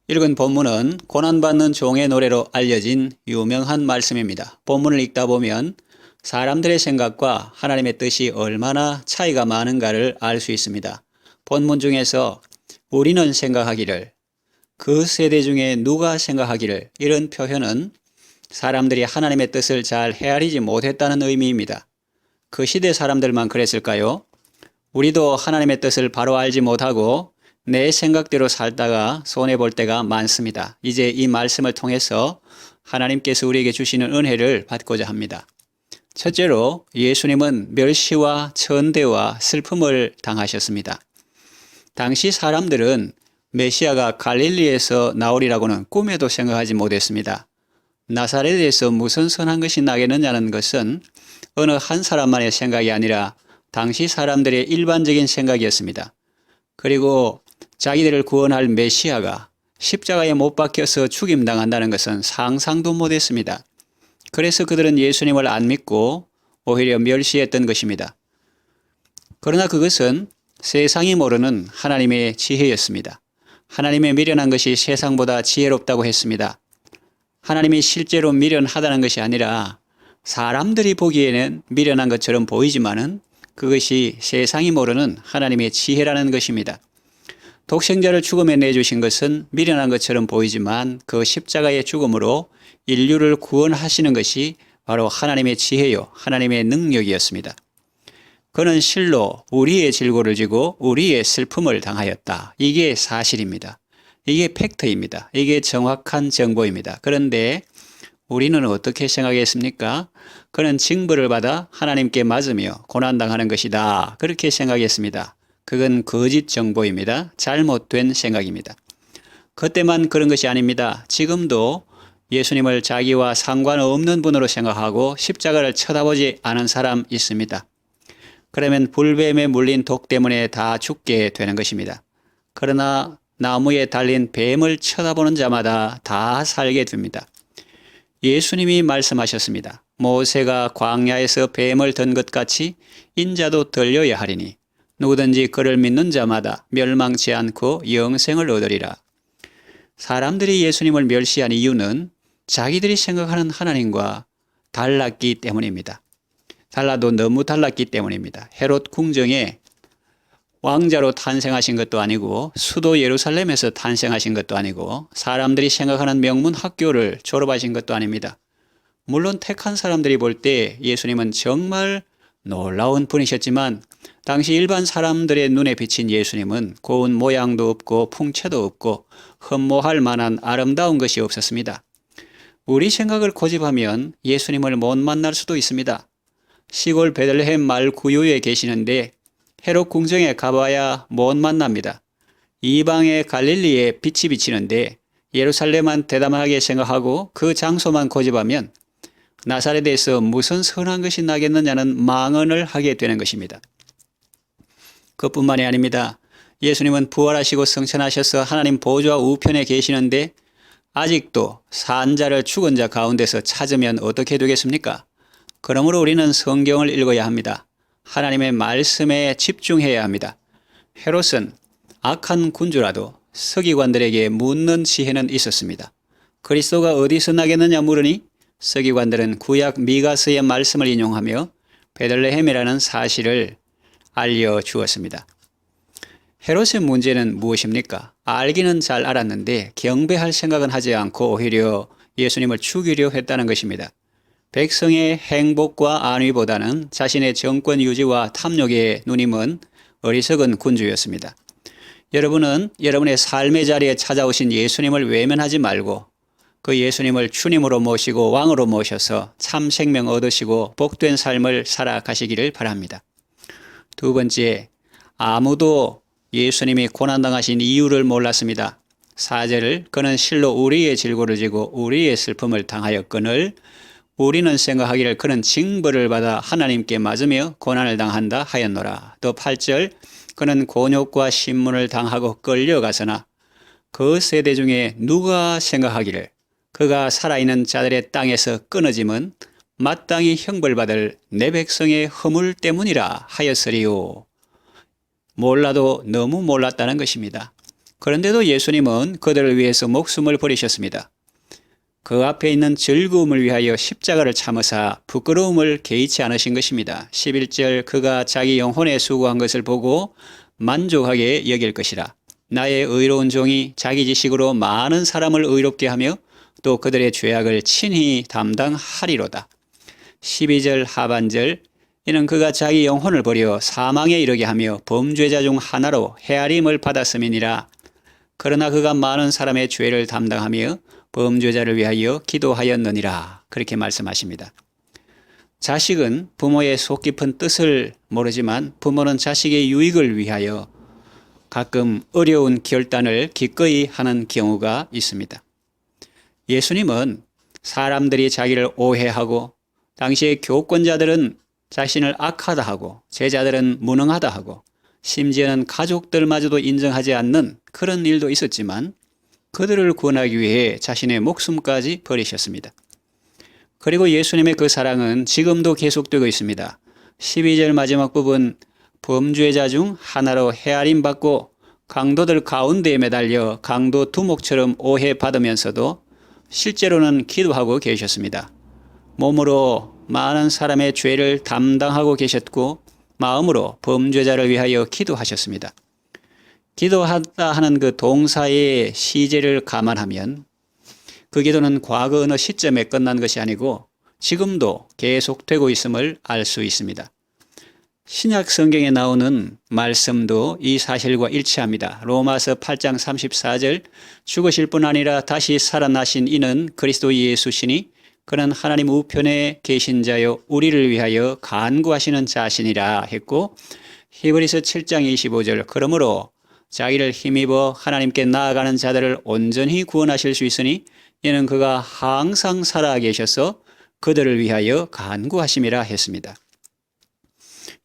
읽은 본문은 고난받는 종의 노래로 알려진 유명한 말씀입니다. 본문을 읽다 보면 사람들의 생각과 하나님의 뜻이 얼마나 차이가 많은가를 알 수 있습니다. 본문 중에서 우리는 생각하기를, 그 세대 중에 누가 생각하기를, 이런 표현은 사람들이 하나님의 뜻을 잘 헤아리지 못했다는 의미입니다. 그 시대 사람들만 그랬을까요? 우리도 하나님의 뜻을 바로 알지 못하고 내 생각대로 살다가 손해볼 때가 많습니다. 이제 이 말씀을 통해서 하나님께서 우리에게 주시는 은혜를 받고자 합니다. 첫째로 예수님은 멸시와 천대와 슬픔을 당하셨습니다. 당시 사람들은 메시아가 갈릴리에서 나오리라고는 꿈에도 생각하지 못했습니다. 나사렛에서 무슨 선한 것이 나겠느냐는 것은 어느 한 사람만의 생각이 아니라 당시 사람들의 일반적인 생각이었습니다. 그리고 자기들을 구원할 메시아가 십자가에 못 박혀서 죽임당한다는 것은 상상도 못했습니다. 그래서 그들은 예수님을 안 믿고 오히려 멸시했던 것입니다. 그러나 그것은 세상이 모르는 하나님의 지혜였습니다. 하나님의 미련한 것이 세상보다 지혜롭다고 했습니다. 하나님이 실제로 미련하다는 것이 아니라 사람들이 보기에는 미련한 것처럼 보이지만은 그것이 세상이 모르는 하나님의 지혜라는 것입니다. 독생자를 죽음에 내주신 것은 미련한 것처럼 보이지만 그 십자가의 죽음으로 인류를 구원하시는 것이 바로 하나님의 지혜요, 하나님의 능력이었습니다. 그는 실로 우리의 질고를 지고 우리의 슬픔을 당하였다. 이게 사실입니다. 이게 팩트입니다. 이게 정확한 정보입니다. 그런데 우리는 어떻게 생각했습니까? 그는 징벌을 받아 하나님께 맞으며 고난당하는 것이다. 그렇게 생각했습니다. 그건 거짓 정보입니다. 잘못된 생각입니다. 그때만 그런 것이 아닙니다. 지금도 예수님을 자기와 상관없는 분으로 생각하고 십자가를 쳐다보지 않은 사람 있습니다. 그러면 불뱀에 물린 독 때문에 다 죽게 되는 것입니다. 그러나 나무에 달린 뱀을 쳐다보는 자마다 다 살게 됩니다. 예수님이 말씀하셨습니다. 모세가 광야에서 뱀을 든 것 같이 인자도 들려야 하리니 누구든지 그를 믿는 자마다 멸망치 않고 영생을 얻으리라. 사람들이 예수님을 멸시한 이유는 자기들이 생각하는 하나님과 달랐기 때문입니다. 달라도 너무 달랐기 때문입니다. 헤롯 궁정에 왕자로 탄생하신 것도 아니고 수도 예루살렘에서 탄생하신 것도 아니고 사람들이 생각하는 명문 학교를 졸업하신 것도 아닙니다. 물론 택한 사람들이 볼 때 예수님은 정말 놀라운 분이셨지만 당시 일반 사람들의 눈에 비친 예수님은 고운 모양도 없고 풍채도 없고 흠모할 만한 아름다운 것이 없었습니다. 우리 생각을 고집하면 예수님을 못 만날 수도 있습니다. 시골 베들레헴 마을 구유에 계시는데 헤롯 궁정에 가봐야 못 만납니다. 이방의 갈릴리에 빛이 비치는데 예루살렘만 대담하게 생각하고 그 장소만 고집하면 나사렛에서 무슨 선한 것이 나겠느냐는 망언을 하게 되는 것입니다. 그뿐만이 아닙니다. 예수님은 부활하시고 승천하셔서 하나님 보좌 우편에 계시는데 아직도 산 자를 죽은 자 가운데서 찾으면 어떻게 되겠습니까? 그러므로 우리는 성경을 읽어야 합니다. 하나님의 말씀에 집중해야 합니다. 헤롯은 악한 군주라도 서기관들에게 묻는 지혜는 있었습니다. 그리스도가 어디서 나겠느냐 물으니 서기관들은 구약 미가서의 말씀을 인용하며 베들레헴이라는 사실을 알려주었습니다. 헤롯의 문제는 무엇입니까? 알기는 잘 알았는데 경배할 생각은 하지 않고 오히려 예수님을 죽이려 했다는 것입니다. 백성의 행복과 안위보다는 자신의 정권 유지와 탐욕에 눈이 먼 어리석은 군주였습니다. 여러분은 여러분의 삶의 자리에 찾아오신 예수님을 외면하지 말고 그 예수님을 주님으로 모시고 왕으로 모셔서 참 생명 얻으시고 복된 삶을 살아가시기를 바랍니다. 두 번째, 아무도 예수님이 고난당하신 이유를 몰랐습니다. 4절을 그는 실로 우리의 질고를 지고 우리의 슬픔을 당하였거늘 우리는 생각하기를 그는 징벌을 받아 하나님께 맞으며 고난을 당한다 하였노라. 또 8절 그는 곤욕과 신문을 당하고 끌려가서나 그 세대 중에 누가 생각하기를 그가 살아있는 자들의 땅에서 끊어짐은 마땅히 형벌받을 내 백성의 허물 때문이라 하였으리요. 몰라도 너무 몰랐다는 것입니다. 그런데도 예수님은 그들을 위해서 목숨을 버리셨습니다. 그 앞에 있는 즐거움을 위하여 십자가를 참으사 부끄러움을 개의치 않으신 것입니다. 11절 그가 자기 영혼에 수고한 것을 보고 만족하게 여길 것이라. 나의 의로운 종이 자기 지식으로 많은 사람을 의롭게 하며 또 그들의 죄악을 친히 담당하리로다. 12절 하반절 이는 그가 자기 영혼을 버려 사망에 이르게 하며 범죄자 중 하나로 헤아림을 받았음이니라. 그러나 그가 많은 사람의 죄를 담당하며 범죄자를 위하여 기도하였느니라. 그렇게 말씀하십니다. 자식은 부모의 속 깊은 뜻을 모르지만 부모는 자식의 유익을 위하여 가끔 어려운 결단을 기꺼이 하는 경우가 있습니다. 예수님은 사람들이 자기를 오해하고 당시의 교권자들은 자신을 악하다 하고 제자들은 무능하다 하고 심지어는 가족들마저도 인정하지 않는 그런 일도 있었지만 그들을 구원하기 위해 자신의 목숨까지 버리셨습니다. 그리고 예수님의 그 사랑은 지금도 계속되고 있습니다. 12절 마지막 부분 범죄자 중 하나로 헤아림받고 강도들 가운데에 매달려 강도 두목처럼 오해받으면서도 실제로는 기도하고 계셨습니다. 몸으로 많은 사람의 죄를 담당하고 계셨고 마음으로 범죄자를 위하여 기도하셨습니다. 기도하다 하는 그 동사의 시제를 감안하면 그 기도는 과거 어느 시점에 끝난 것이 아니고 지금도 계속되고 있음을 알 수 있습니다. 신약 성경에 나오는 말씀도 이 사실과 일치합니다. 로마서 8장 34절 죽으실 뿐 아니라 다시 살아나신 이는 그리스도 예수시니 그는 하나님 우편에 계신 자요 우리를 위하여 간구하시는 자신이라 했고 히브리서 7장 25절 그러므로 자기를 힘입어 하나님께 나아가는 자들을 온전히 구원하실 수 있으니 이는 그가 항상 살아 계셔서 그들을 위하여 간구하심이라 했습니다.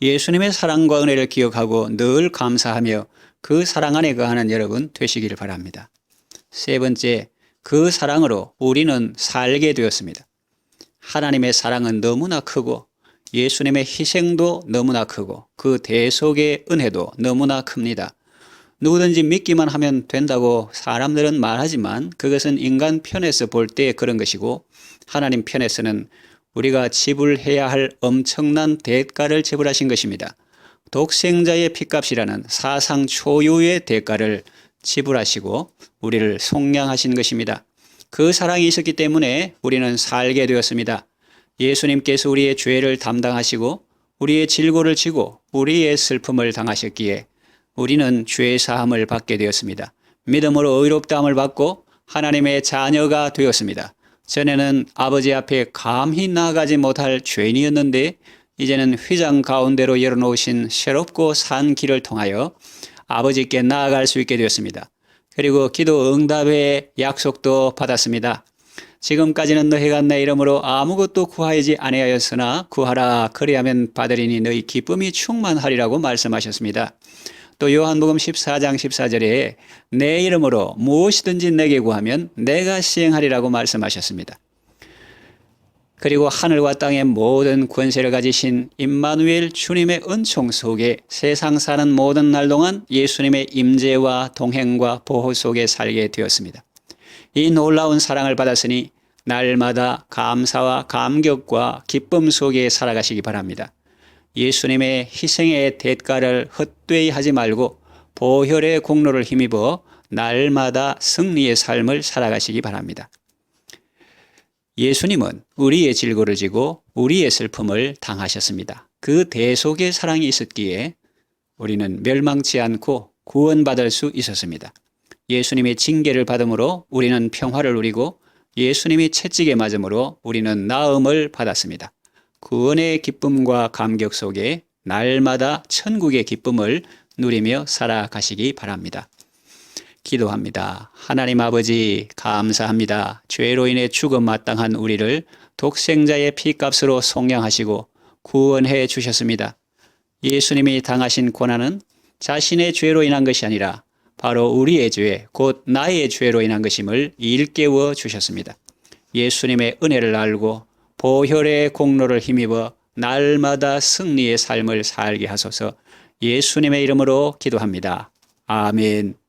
예수님의 사랑과 은혜를 기억하고 늘 감사하며 그 사랑 안에 거하는 여러분 되시기를 바랍니다. 세 번째, 그 사랑으로 우리는 살게 되었습니다. 하나님의 사랑은 너무나 크고 예수님의 희생도 너무나 크고 그 대속의 은혜도 너무나 큽니다. 누구든지 믿기만 하면 된다고 사람들은 말하지만 그것은 인간 편에서 볼 때 그런 것이고 하나님 편에서는 우리가 지불해야 할 엄청난 대가를 지불하신 것입니다. 독생자의 핏값이라는 사상 초유의 대가를 지불하시고 우리를 속량하신 것입니다. 그 사랑이 있었기 때문에 우리는 살게 되었습니다. 예수님께서 우리의 죄를 담당하시고 우리의 질고를 지고 우리의 슬픔을 당하셨기에 우리는 죄 사함을 받게 되었습니다. 믿음으로 의롭다함을 받고 하나님의 자녀가 되었습니다. 전에는 아버지 앞에 감히 나아가지 못할 죄인이었는데 이제는 휘장 가운데로 열어놓으신 새롭고 산 길을 통하여 아버지께 나아갈 수 있게 되었습니다. 그리고 기도 응답의 약속도 받았습니다. 지금까지는 너희가 내 이름으로 아무것도 구하지 아니하였으나 구하라 그리하면 받으리니 너희 기쁨이 충만하리라고 말씀하셨습니다. 또 요한복음 14장 14절에 내 이름으로 무엇이든지 내게 구하면 내가 시행하리라고 말씀하셨습니다. 그리고 하늘과 땅의 모든 권세를 가지신 임마누엘 주님의 은총 속에 세상 사는 모든 날 동안 예수님의 임재와 동행과 보호 속에 살게 되었습니다. 이 놀라운 사랑을 받았으니 날마다 감사와 감격과 기쁨 속에 살아가시기 바랍니다. 예수님의 희생의 대가를 헛되이 하지 말고 보혈의 공로를 힘입어 날마다 승리의 삶을 살아가시기 바랍니다. 예수님은 우리의 질고를 지고 우리의 슬픔을 당하셨습니다. 그 대속의 사랑이 있었기에 우리는 멸망치 않고 구원받을 수 있었습니다. 예수님의 징계를 받음으로 우리는 평화를 누리고 예수님이 채찍에 맞음으로 우리는 나음을 받았습니다. 구원의 기쁨과 감격 속에 날마다 천국의 기쁨을 누리며 살아가시기 바랍니다. 기도합니다. 하나님 아버지 감사합니다. 죄로 인해 죽음 마땅한 우리를 독생자의 피값으로 속량하시고 구원해 주셨습니다. 예수님이 당하신 고난은 자신의 죄로 인한 것이 아니라 바로 우리의 죄, 곧 나의 죄로 인한 것임을 일깨워 주셨습니다. 예수님의 은혜를 알고 보혈의 공로를 힘입어 날마다 승리의 삶을 살게 하소서. 예수님의 이름으로 기도합니다. 아멘.